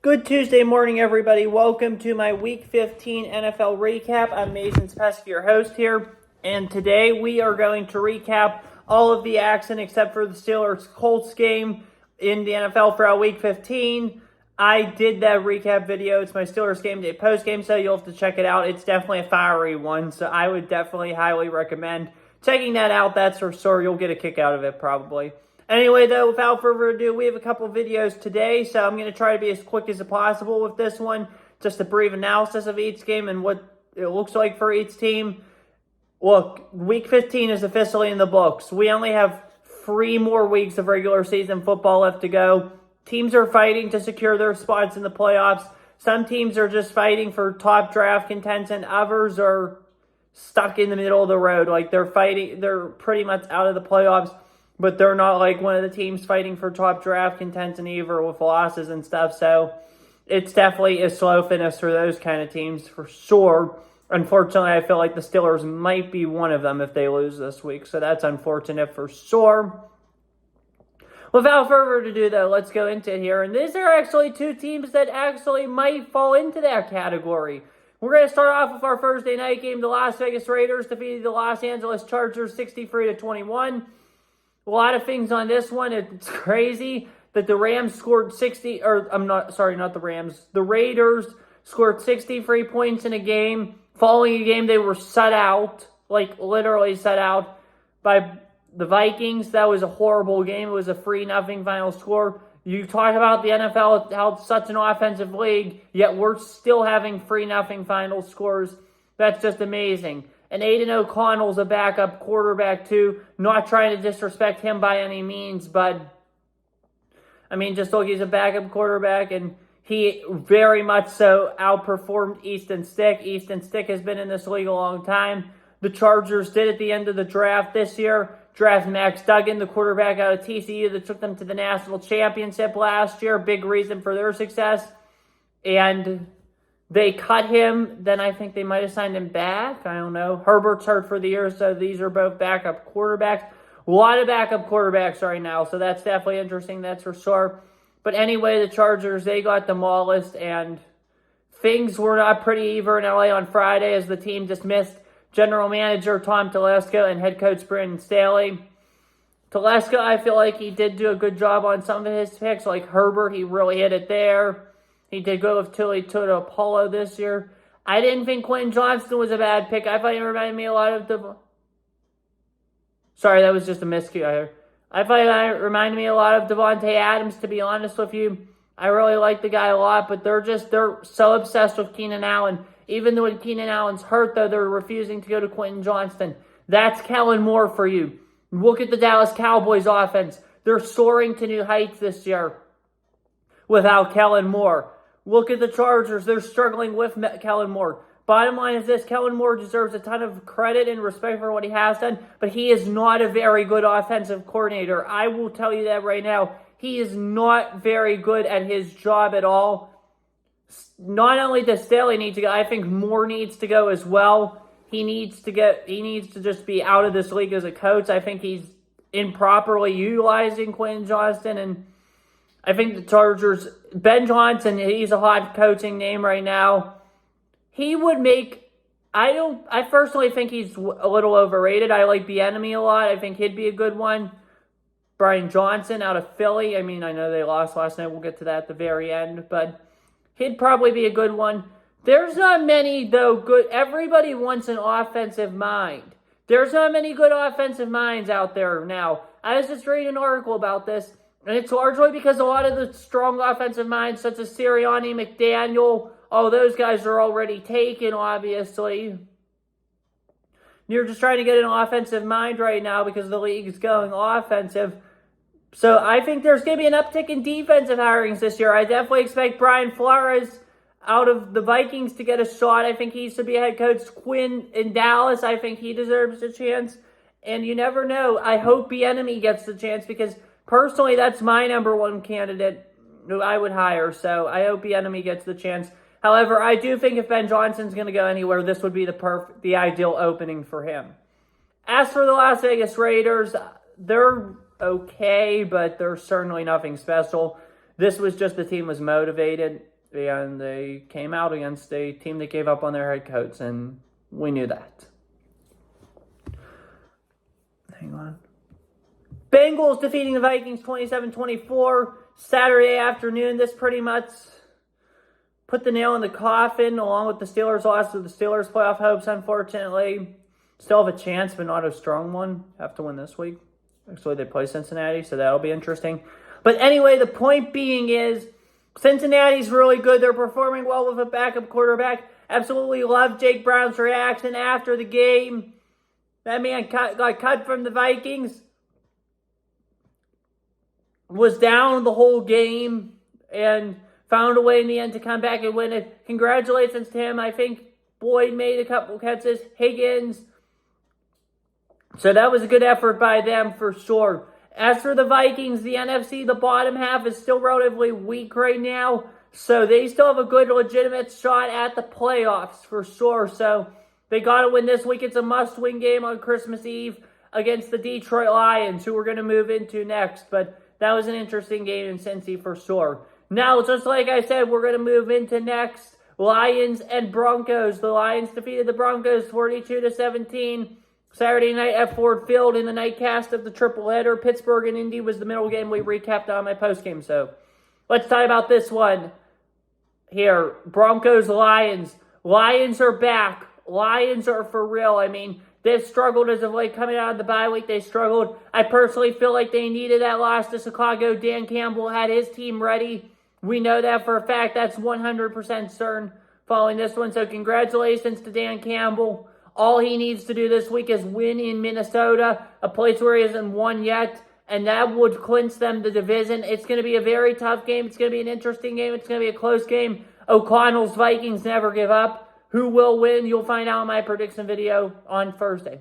Good Tuesday morning, everybody. Welcome to my Week 15 NFL recap. I'm Mason Speski, your host here, and today we are going to recap all of the action except for the Steelers-Colts game in the NFL throughout Week 15. I did that recap video. It's my Steelers game day post game, so you'll have to check it out. It's definitely a fiery one, so I would definitely highly recommend checking that out. That's for sure. You'll get a kick out of it probably. Anyway, though, without further ado, we have a couple videos today, so I'm going to try to be as quick as possible with this one. Just a brief analysis of each game and what it looks like for each team. Look, Week 15 is officially in the books. We only have 3 more weeks of regular season football left to go. Teams are fighting to secure their spots in the playoffs. Some teams are just fighting for top draft contention. Others are stuck in the middle of the road. Like, they're pretty much out of the playoffs. But they're not like one of the teams fighting for top draft contention either with losses and stuff. So it's definitely a slow finish for those kind of teams for sure. Unfortunately, I feel like the Steelers might be one of them if they lose this week. So that's unfortunate for sure. Without further ado, though, let's go into it here. And these are actually 2 teams that actually might fall into that category. We're going to start off with our Thursday night game. The Las Vegas Raiders defeated the Los Angeles Chargers 63-21. A lot of things on this one. It's crazy that the Rams scored the Raiders scored 63 points in a game. Following a game, they were shut out, like literally shut out by the Vikings. That was a horrible game. It was a 3-0 final score. You talk about the NFL, how it's such an offensive league, yet we're still having 3-0 final scores. That's just amazing. And Aiden O'Connell's a backup quarterback too. Not trying to disrespect him by any means, but I mean, just look, he's a backup quarterback, and he very much so outperformed Easton Stick. Easton Stick has been in this league a long time. The Chargers did at the end of the draft this year draft Max Duggan, the quarterback out of TCU that took them to the national championship last year. Big reason for their success. And they cut him, then I think they might have signed him back. I don't know. Herbert's hurt for the year, so these are both backup quarterbacks. A lot of backup quarterbacks right now, so that's definitely interesting, that's for sure. But anyway, the Chargers, they got demolished, and things were not pretty even in LA on Friday as the team dismissed general manager Tom Telesco and head coach Brandon Staley. Telesco, I feel like he did do a good job on some of his picks, like Herbert, he really hit it there. He did go with Tilly Apollo this year. I didn't think Quentin Johnston was a bad pick. I thought he reminded me a lot of Sorry, that was just a miscue. I thought he reminded me a lot of Devontae Adams, to be honest with you. I really like the guy a lot, but they're so obsessed with Keenan Allen. Even though when Keenan Allen's hurt, though, they're refusing to go to Quentin Johnston. That's Kellen Moore for you. Look at the Dallas Cowboys offense. They're soaring to new heights this year without Kellen Moore. Look at the Chargers. They're struggling with Kellen Moore. Bottom line is this. Kellen Moore deserves a ton of credit and respect for what he has done, but he is not a very good offensive coordinator. I will tell you that right now. He is not very good at his job at all. Not only does Staley need to go, I think Moore needs to go as well. He needs to just be out of this league as a coach. I think he's improperly utilizing Quentin Johnston, and I think the Chargers, Ben Johnson, he's a hot coaching name right now. He would make, I personally think he's a little overrated. I like Bieniemy a lot. I think he'd be a good one. Brian Johnson out of Philly. I mean, I know they lost last night. We'll get to that at the very end, but he'd probably be a good one. There's not many, though, good. Everybody wants an offensive mind. There's not many good offensive minds out there now. I was just reading an article about this. And it's largely because a lot of the strong offensive minds, such as Sirianni, McDaniel, all those guys are already taken, obviously. You're just trying to get an offensive mind right now because the league is going offensive. So I think there's going to be an uptick in defensive hirings this year. I definitely expect Brian Flores out of the Vikings to get a shot. I think he should be a head coach. Quinn in Dallas, I think he deserves a chance. And you never know. I hope Bieniemy gets the chance because personally, that's my number one candidate who I would hire. So I hope Bieniemy gets the chance. However, I do think if Ben Johnson's going to go anywhere, this would be the ideal opening for him. As for the Las Vegas Raiders, they're okay, but they're certainly nothing special. This was just the team was motivated. and they came out against a team that gave up on their head coach, and we knew that. Hang on. Bengals defeating the Vikings 27-24 Saturday afternoon. This pretty much put the nail in the coffin, along with the Steelers' loss to the Steelers' playoff hopes, unfortunately. Still have a chance, but not a strong one. Have to win this week. Actually, they play Cincinnati, so that'll be interesting. But anyway, the point being is Cincinnati's really good. They're performing well with a backup quarterback. Absolutely love Jake Brown's reaction after the game. That man got cut from the Vikings. Was down the whole game and found a way in the end to come back and win it. Congratulations to him. I think Boyd made a couple catches. Higgins. So that was a good effort by them for sure. As for the Vikings, the NFC, the bottom half is still relatively weak right now. So they still have a good legitimate shot at the playoffs for sure. So they got to win this week. It's a must-win game on Christmas Eve against the Detroit Lions, who we're going to move into next. But that was an interesting game in Cincy for sure. Now, just like I said, we're going to move into next. Lions and Broncos. The Lions defeated the Broncos 42-17. Saturday night at Ford Field in the nightcast of the tripleheader. Pittsburgh and Indy was the middle game we recapped on my postgame. So let's talk about this one here. Broncos, Lions. Lions are back. Lions are for real. I mean, they've struggled as of late coming out of the bye week. They struggled. I personally feel like they needed that loss to Chicago. Dan Campbell had his team ready. We know that for a fact. That's 100% certain following this one. So congratulations to Dan Campbell. All he needs to do this week is win in Minnesota, a place where he hasn't won yet, and that would clinch them the division. It's going to be a very tough game. It's going to be an interesting game. It's going to be a close game. O'Connell's Vikings never give up. Who will win? You'll find out in my prediction video on Thursday.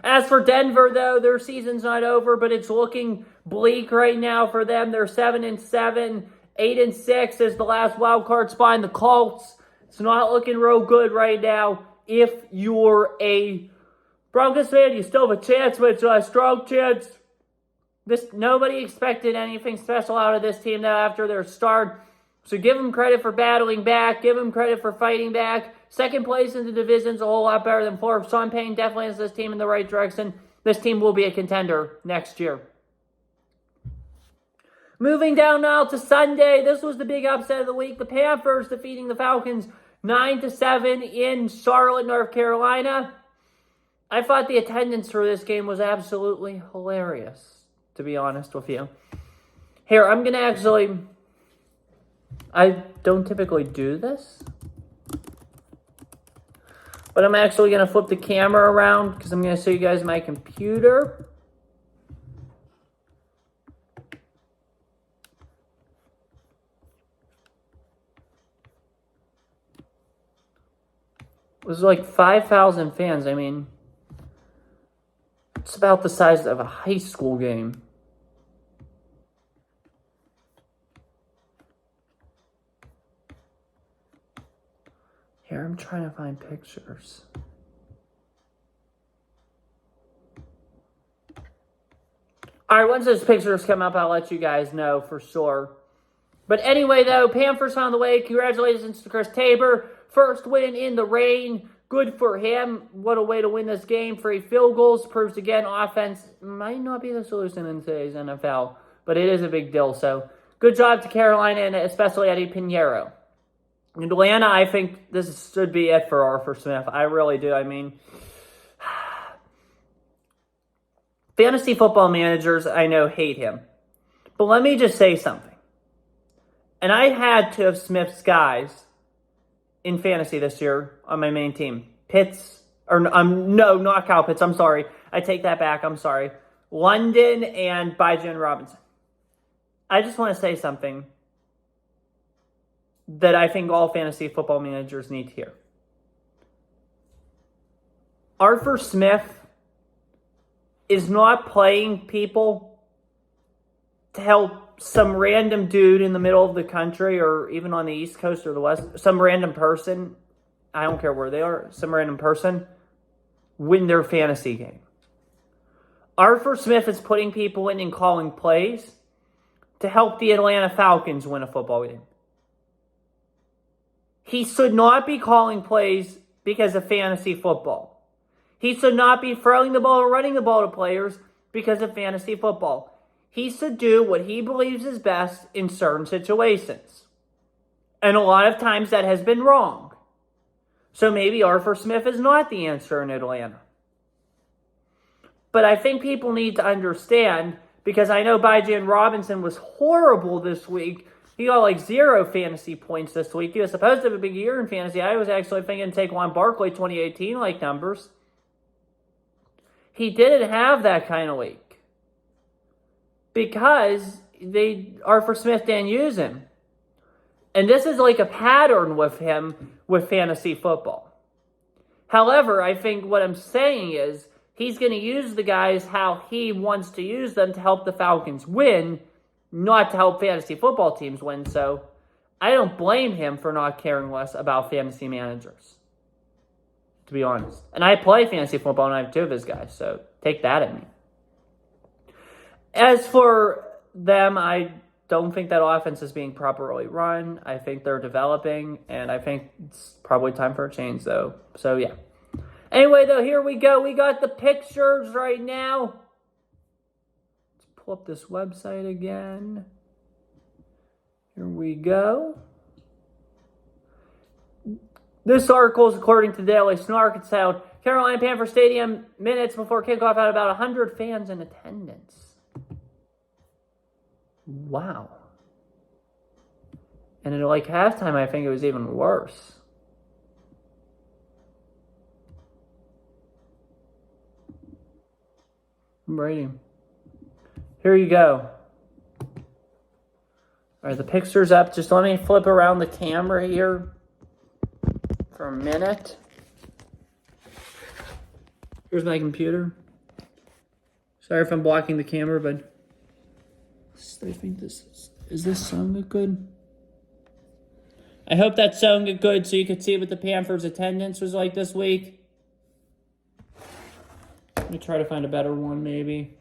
As for Denver, though, their season's not over, but it's looking bleak right now for them. They're 7-7, 8-6 is the last wild card spot in the Colts. It's not looking real good right now. If you're a Broncos fan, you still have a chance, but it's a strong chance. Nobody expected anything special out of this team now after their start. So give them credit for battling back. Give them credit for fighting back. Second place in the division's a whole lot better than fourth. Sean Payne definitely has this team in the right direction. This team will be a contender next year. Moving down now to Sunday. This was the big upset of the week. The Panthers defeating the Falcons 9-7 in Charlotte, North Carolina. I thought the attendance for this game was absolutely hilarious, to be honest with you. Here, I'm going to actually... I don't typically do this, but I'm actually going to flip the camera around because I'm going to show you guys my computer. It was like 5,000 fans. I mean, it's about the size of a high school game. Here, I'm trying to find pictures. All right, once those pictures come up, I'll let you guys know for sure. But anyway, though, Panthers on the way. Congratulations to Chris Tabor. First win in the rain. Good for him. What a way to win this game. 3 field goals. Proves again, offense might not be the solution in today's NFL, but it is a big deal. So good job to Carolina and especially Eddie Pinheiro. In Atlanta, I think this should be it for Arthur Smith. I really do. I mean, fantasy football managers, I know, hate him. But let me just say something. And I had to have Smith's guys in fantasy this year on my main team. No, not Kyle Pitts. I'm sorry. I take that back. I'm sorry. London and Bijan Robinson. I just want to say something that I think all fantasy football managers need to hear. Arthur Smith is not playing people to help some random dude in the middle of the country or even on the East Coast or the West, some random person, I don't care where they are, some random person, win their fantasy game. Arthur Smith is putting people in and calling plays to help the Atlanta Falcons win a football game. he should not be calling plays because of fantasy football. He should not be throwing the ball or running the ball to players because of fantasy football. He should do what he believes is best in certain situations. And a lot of times that has been wrong. So maybe Arthur Smith is not the answer in Atlanta. But I think people need to understand, because I know Bijan Robinson was horrible this week. He got like 0 fantasy points this week. He was supposed to have a big year in fantasy. I was actually thinking Saquon Barkley 2018 like numbers. He didn't have that kind of week because Arthur Smith didn't use him. And this is like a pattern with him with fantasy football. However, I think what I'm saying is he's going to use the guys how he wants to use them to help the Falcons win, not to help fantasy football teams win. So I don't blame him for not caring less about fantasy managers, to be honest. And I play fantasy football, and I have 2 of his guys, so take that at me. As for them, I don't think that offense is being properly run. I think they're developing, and I think it's probably time for a change, though. So, yeah. Anyway, though, here we go. We got the pictures right now. Let's pull up this website again. Here we go. This article is according to Daily Snark. It's out Carolina Panther Stadium minutes before kickoff had about 100 fans in attendance. Wow. And at like halftime, I think it was even worse. I'm reading. Here you go. All right, the picture's up. Just let me flip around the camera here for a minute. Here's my computer. Sorry if I'm blocking the camera, but I think is this sound good? I hope that sounded good so you could see what the Panthers' attendance was like this week. Let me try to find a better one, maybe.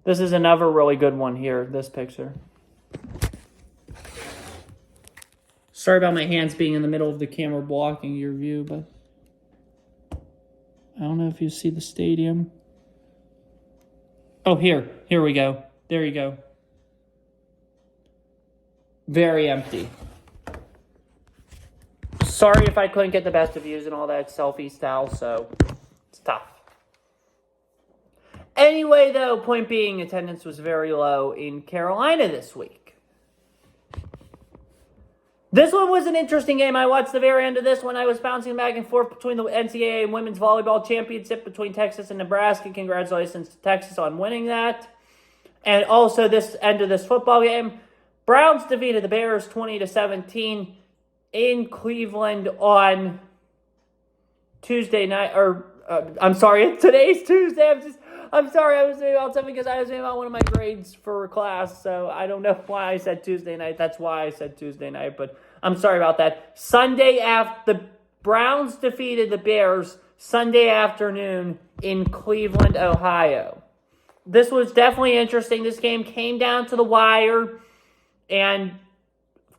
This is another really good one here, this picture. Sorry about my hands being in the middle of the camera blocking your view, but I don't know if you see the stadium. Oh, here we go. There you go. Very empty. Sorry if I couldn't get the best of views and all that selfie style, so it's tough. Anyway, though, point being, attendance was very low in Carolina this week. This one was an interesting game. I watched the very end of this one. I was bouncing back and forth between the NCAA and Women's Volleyball Championship between Texas and Nebraska. Congratulations to Texas on winning that. And also this end of this football game. Browns defeated the Bears 20-17 in Cleveland on Tuesday night. I'm sorry, today's Tuesday. I'm sorry, I was thinking about something because I was thinking about one of my grades for class, so I don't know why I said Tuesday night. That's why I said Tuesday night, but I'm sorry about that. Sunday after the Browns defeated the Bears Sunday afternoon in Cleveland, Ohio. This was definitely interesting. This game came down to the wire, and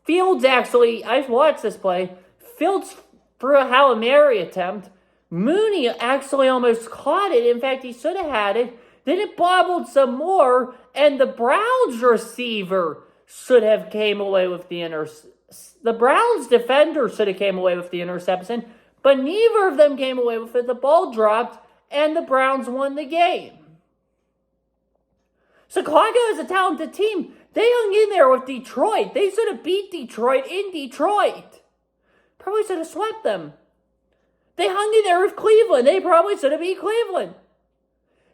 Fields actually, I've watched this play, Fields threw a Hail Mary attempt. Mooney actually almost caught it. In fact, he should have had it. Then it bobbled some more, and the Browns receiver should have came away with the interception. The Browns defender should have came away with the interception, but neither of them came away with it. The ball dropped, and the Browns won the game. Chicago is a talented team. They hung in there with Detroit. They should have beat Detroit in Detroit. Probably should have swept them. They hung in there with Cleveland. They probably should have beat Cleveland.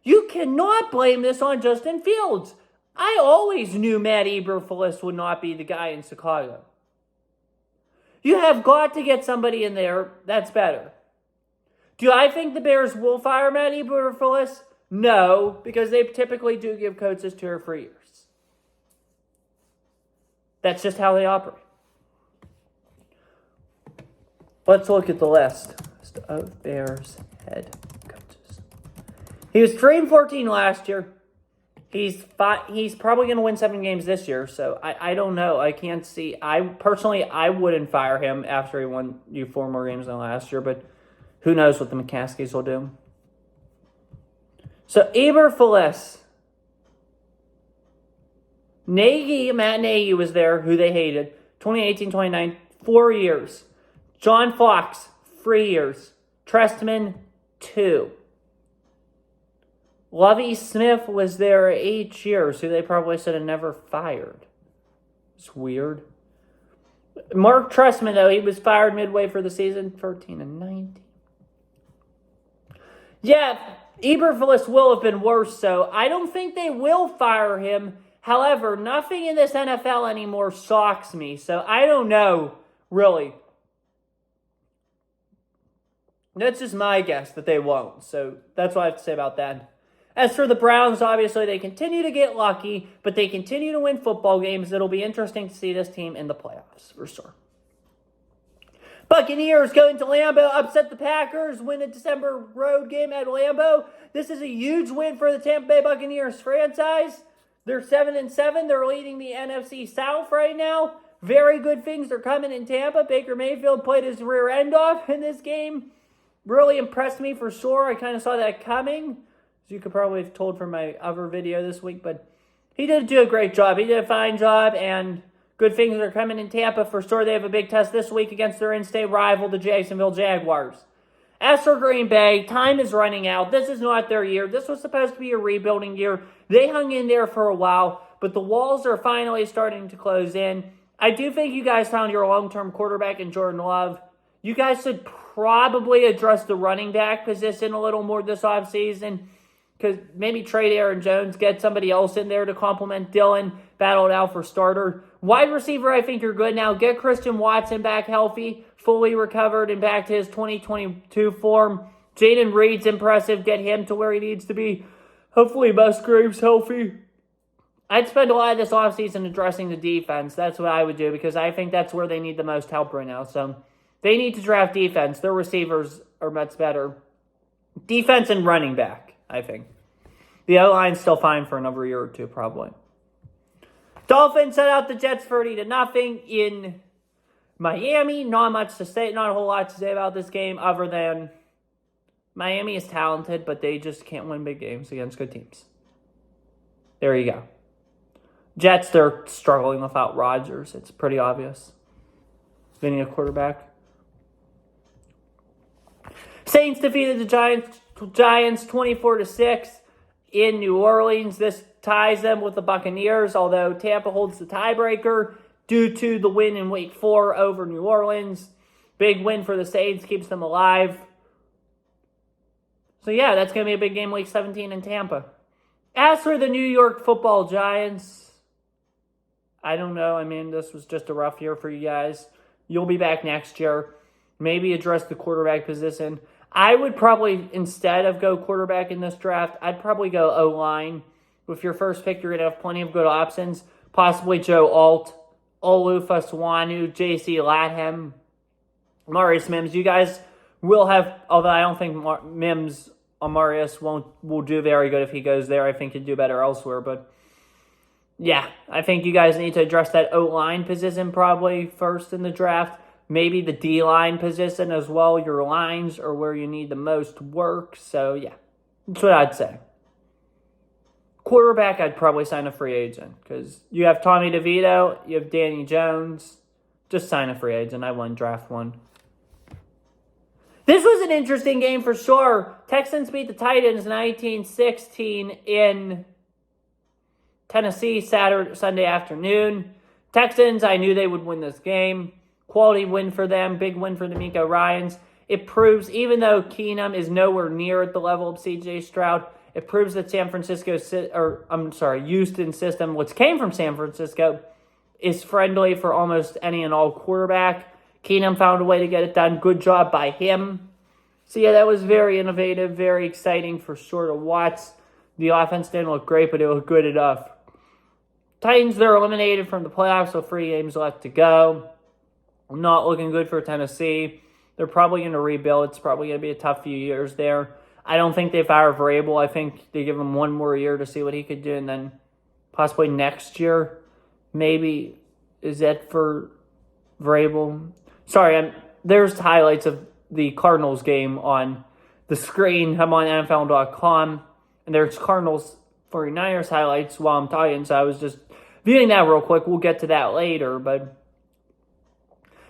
You cannot blame this on Justin Fields. I always knew Matt Eberflus would not be the guy in Chicago. You have got to get somebody in there that's better. Do I think the Bears will fire Matt Eberflus? No, because they typically do give coaches 2 or 3 years. That's just how they operate. Let's look at the list of Bears head coaches. He was 3-14 last year. He's probably going to win 7 games this year, so I don't know. I can't see. I wouldn't fire him after he won you 4 more games than last year, but who knows what the McCaskies will do. So, Eberflus. Matt Nagy was there, who they hated. 2018-29, 4 years. John Fox, 3 years. Trestman, 2. Lovie Smith was there 8 years, who they probably should have never fired. It's weird. Mark Trestman, though, he was fired midway for the season, 13-19. Yeah, Eberflus will have been worse, so I don't think they will fire him. However, nothing in this NFL anymore shocks me, so I don't know, really. That's just my guess that they won't, so that's what I have to say about that. As for the Browns, obviously they continue to get lucky, but they continue to win football games. It'll be interesting to see this team in the playoffs, for sure. Buccaneers going to Lambeau, upset the Packers, win a December road game at Lambeau. This is a huge win for the Tampa Bay Buccaneers franchise. They're 7-7. They're leading the NFC South right now. Very good things are coming in Tampa. Baker Mayfield played his rear end off in this game. Really impressed me for sure. I kind of saw that coming, as you could probably have told from my other video this week. But he did do a great job. He did a fine job, and good things are coming in Tampa for sure. They have a big test this week against their in-state rival, the Jacksonville Jaguars. As for Green Bay, time is running out. This is not their year. This was supposed to be a rebuilding year. They hung in there for a while, but the walls are finally starting to close in. I do think you guys found your long-term quarterback in Jordan Love. You guys should probably address the running back position a little more this offseason, because maybe trade Aaron Jones, get somebody else in there to complement Dylan, battle it out for starter. Wide receiver, I think you're good now. Get Christian Watson back healthy, fully recovered, and back to his 2022 form. Jaden Reed's impressive. Get him to where he needs to be. Hopefully Musgrave's healthy. I'd spend a lot of this offseason addressing the defense. That's what I would do, because I think that's where they need the most help right now. So they need to draft defense. Their receivers are much better. Defense and running back, I think. The O-line's still fine for another year or two, probably. Dolphins set out the Jets 30-0 in Miami. Not a whole lot to say about this game other than Miami is talented, but they just can't win big games against good teams. There you go. Jets, they're struggling without Rodgers. It's pretty obvious. They need a quarterback. Saints defeated the Giants 24-6 in New Orleans. This ties them with the Buccaneers, although Tampa holds the tiebreaker due to the win in Week 4 over New Orleans. Big win for the Saints, keeps them alive. So yeah, that's going to be a big game Week 17 in Tampa. As for the New York Football Giants, I don't know. I mean, this was just a rough year for you guys. You'll be back next year. Maybe address the quarterback position. I would probably, instead of go quarterback in this draft, I'd probably go O-line. With your first pick, you're going to have plenty of good options. Possibly Joe Alt, Olu Faswanu, J.C. Latham, Marius Mims. You guys will have, although I don't think Marius will do very good if he goes there. I think he'd do better elsewhere. But yeah, I think you guys need to address that O-line position probably first in the draft. Maybe the D-line position as well. Your lines are where you need the most work. So yeah, that's what I'd say. Quarterback, I'd probably sign a free agent because you have Tommy DeVito, you have Danny Jones. Just sign a free agent. I wouldn't draft one. This was an interesting game for sure. Texans beat the Titans 19-16 in Tennessee Sunday afternoon. Texans, I knew they would win this game. Quality win for them. Big win for D'Amico Ryans. It proves, even though Keenum is nowhere near at the level of C.J. Stroud, it proves that Houston system, which came from San Francisco, is friendly for almost any and all quarterback. Keenum found a way to get it done. Good job by him. So yeah, that was very innovative, very exciting for sure to watch. The offense didn't look great, but it looked good enough. Titans, they're eliminated from the playoffs, so 3 games left to go. Not looking good for Tennessee. They're probably going to rebuild. It's probably going to be a tough few years there. I don't think they fire Vrabel. I think they give him one more year to see what he could do, and then possibly next year, maybe, is it for Vrabel? Sorry, there's highlights of the Cardinals game on the screen. I'm on NFL.com, and there's Cardinals 49ers highlights while I'm talking, so I was just viewing that real quick. We'll get to that later, but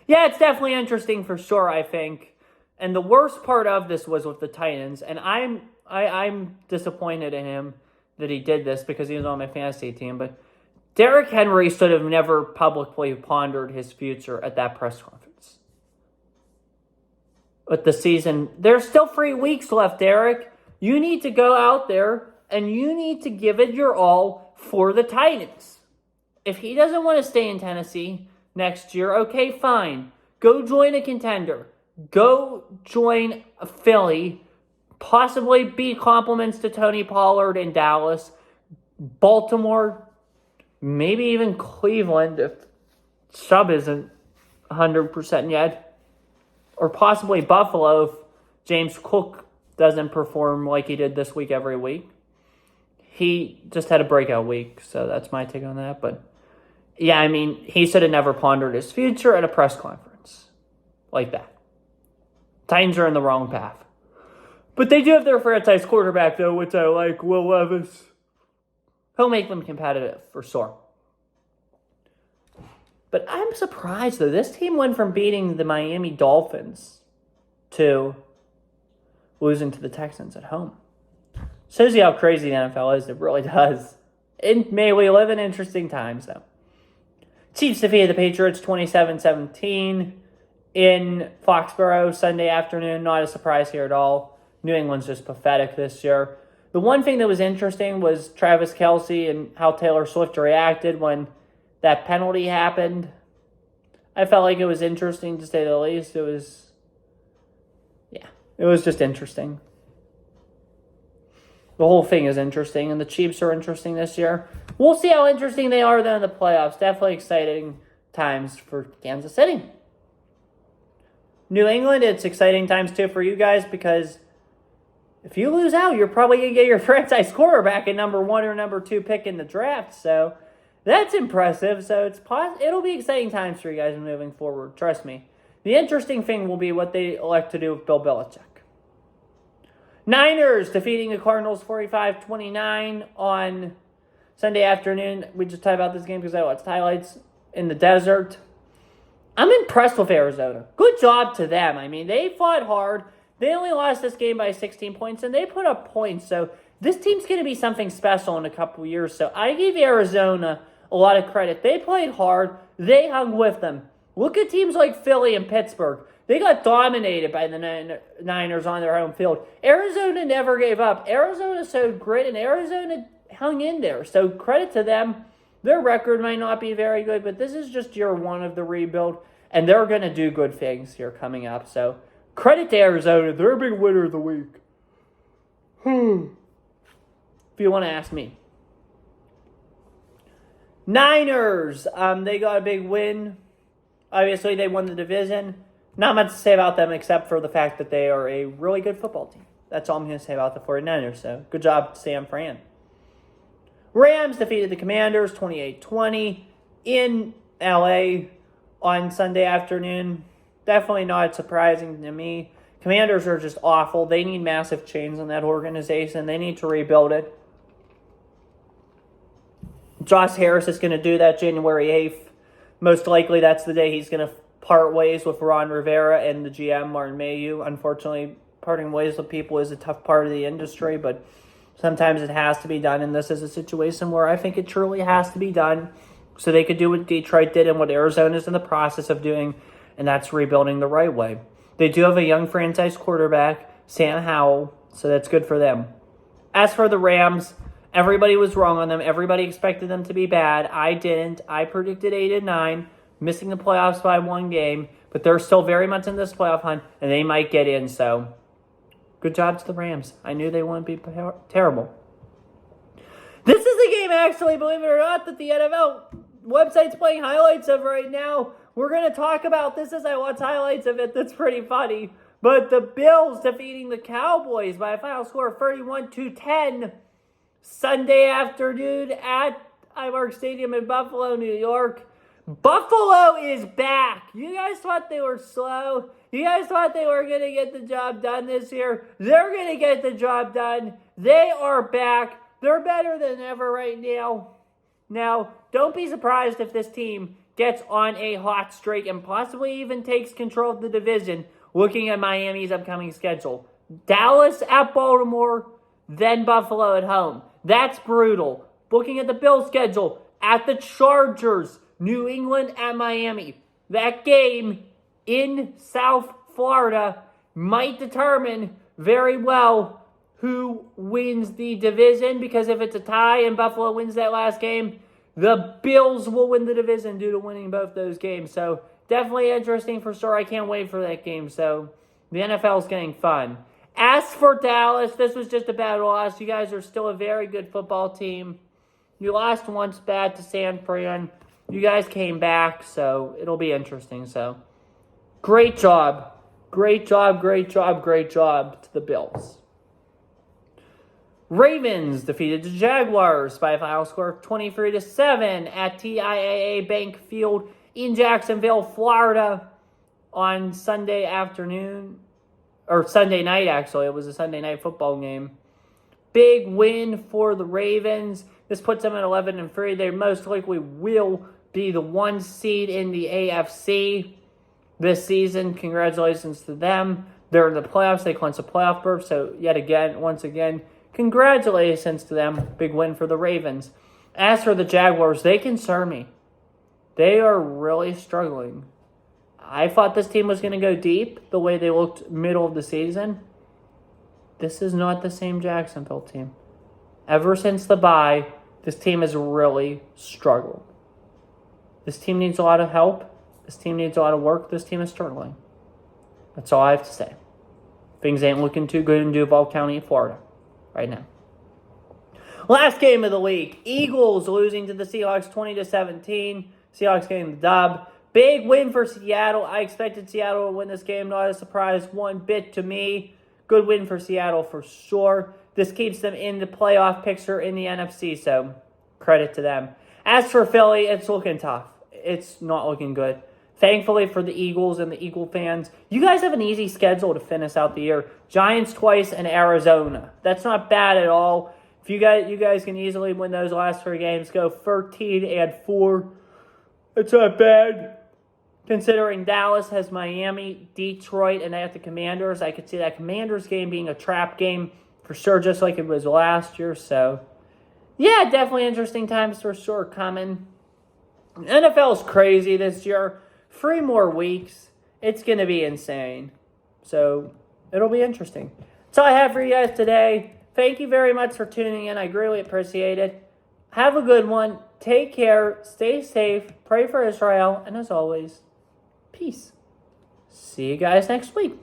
yeah, it's definitely interesting for sure, I think. And the worst part of this was with the Titans, and I'm disappointed in him that he did this because he was on my fantasy team, but Derrick Henry should have never publicly pondered his future at that press conference. But the season, there's still 3 weeks left, Derrick. You need to go out there and you need to give it your all for the Titans. If he doesn't want to stay in Tennessee next year, okay, fine. Go join a contender. Go join a Philly. Possibly be compliments to Tony Pollard in Dallas. Baltimore. Maybe even Cleveland if Chubb isn't 100% yet. Or possibly Buffalo if James Cook doesn't perform like he did this week every week. He just had a breakout week, so that's my take on that. But yeah, I mean, he should have never pondered his future at a press conference like that. Titans are in the wrong path. But they do have their franchise quarterback, though, which I like, Will Levis. He'll make them competitive, for sure. But I'm surprised, though. This team went from beating the Miami Dolphins to losing to the Texans at home. Shows you how crazy the NFL is. It really does. May we live in interesting times, though. Chiefs defeated the Patriots 27-17 in Foxborough Sunday afternoon. Not a surprise here at all. New England's just pathetic this year. The one thing that was interesting was Travis Kelce and how Taylor Swift reacted when that penalty happened. I felt like it was interesting, to say the least. It was just interesting. The whole thing is interesting, and the Chiefs are interesting this year. We'll see how interesting they are, though, in the playoffs. Definitely exciting times for Kansas City. New England, it's exciting times, too, for you guys, because if you lose out, you're probably going to get your franchise quarterback at number 1 or number 2 pick in the draft, so that's impressive. So it'll be exciting times for you guys moving forward, trust me. The interesting thing will be what they elect to do with Bill Belichick. Niners defeating the Cardinals 45-29 on Sunday afternoon. We just talked about this game because I watched highlights in the desert. I'm impressed with Arizona. Good job to them. I mean, they fought hard. They only lost this game by 16 points, and they put up points. So this team's going to be something special in a couple years. So I give Arizona a lot of credit. They played hard. They hung with them. Look at teams like Philly and Pittsburgh. They got dominated by the Niners on their home field. Arizona never gave up. Arizona showed grit, and Arizona hung in there. So credit to them. Their record might not be very good, but this is just year 1 of the rebuild, and they're going to do good things here coming up. So credit to Arizona. They're a big winner of the week. If you want to ask me. Niners, they got a big win. Obviously, they won the division. Not much to say about them except for the fact that they are a really good football team. That's all I'm going to say about the 49ers. So, good job, Sam Fran. Rams defeated the Commanders 28-20 in LA on Sunday afternoon. Definitely not surprising to me. Commanders are just awful. They need massive change in that organization. They need to rebuild it. Josh Harris is going to do that January 8th. Most likely that's the day he's going to part ways with Ron Rivera and the GM, Martin Mayhew. Unfortunately, parting ways with people is a tough part of the industry, but sometimes it has to be done, and this is a situation where I think it truly has to be done so they could do what Detroit did and what Arizona is in the process of doing, and that's rebuilding the right way. They do have a young franchise quarterback, Sam Howell, so that's good for them. As for the Rams, everybody was wrong on them. Everybody expected them to be bad. I didn't. I predicted 8-9. Missing the playoffs by 1 game, but they're still very much in this playoff hunt, and they might get in, so good job to the Rams. I knew they wouldn't be terrible. This is a game, actually, believe it or not, that the NFL website's playing highlights of right now. We're going to talk about this as I watch highlights of it. That's pretty funny. But the Bills defeating the Cowboys by a final score of 31-10 Sunday afternoon at Highmark Stadium in Buffalo, New York. Buffalo is back. You guys thought they were slow. You guys thought they were going to get the job done this year. They're going to get the job done. They are back. They're better than ever right now. Now, don't be surprised if this team gets on a hot streak and possibly even takes control of the division, looking at Miami's upcoming schedule. Dallas at Baltimore, then Buffalo at home. That's brutal. Looking at the Bills' schedule, at the Chargers, New England at Miami. That game in South Florida might determine very well who wins the division, because if it's a tie and Buffalo wins that last game, the Bills will win the division due to winning both those games. So definitely interesting for sure. I can't wait for that game. So the NFL is getting fun. As for Dallas, this was just a bad loss. You guys are still a very good football team. You lost once bad to San Fran. You guys came back, so it'll be interesting. So great job. Great job, great job, great job to the Bills. Ravens defeated the Jaguars by a final score of 23-7 at TIAA Bank Field in Jacksonville, Florida on Sunday afternoon. Or Sunday night, actually. It was a Sunday night football game. Big win for the Ravens. This puts them at 11-3. They most likely will be the 1 seed in the AFC this season. Congratulations to them. They're in the playoffs. They clinched a playoff berth. So, once again, congratulations to them. Big win for the Ravens. As for the Jaguars, they concern me. They are really struggling. I thought this team was going to go deep the way they looked middle of the season. This is not the same Jacksonville team. Ever since the bye, this team has really struggled. This team needs a lot of help. This team needs a lot of work. This team is struggling. That's all I have to say. Things ain't looking too good in Duval County, Florida, right now. Last game of the week. Eagles losing to the Seahawks 20-17. Seahawks getting the dub. Big win for Seattle. I expected Seattle to win this game. Not a surprise one bit to me. Good win for Seattle for sure. This keeps them in the playoff picture in the NFC, so credit to them. As for Philly, it's looking tough. It's not looking good. Thankfully for the Eagles and the Eagle fans, you guys have an easy schedule to finish out the year. Giants twice and Arizona. That's not bad at all. If you guys can easily win those last 3 games, go 13-4. It's not bad. Considering Dallas has Miami, Detroit, and they have the Commanders, I could see that Commanders game being a trap game for sure, just like it was last year. So, yeah, definitely interesting times for sure coming. NFL is crazy this year. 3 more weeks. It's going to be insane. So, it'll be interesting. That's all I have for you guys today. Thank you very much for tuning in. I greatly appreciate it. Have a good one. Take care. Stay safe. Pray for Israel. And as always, peace. See you guys next week.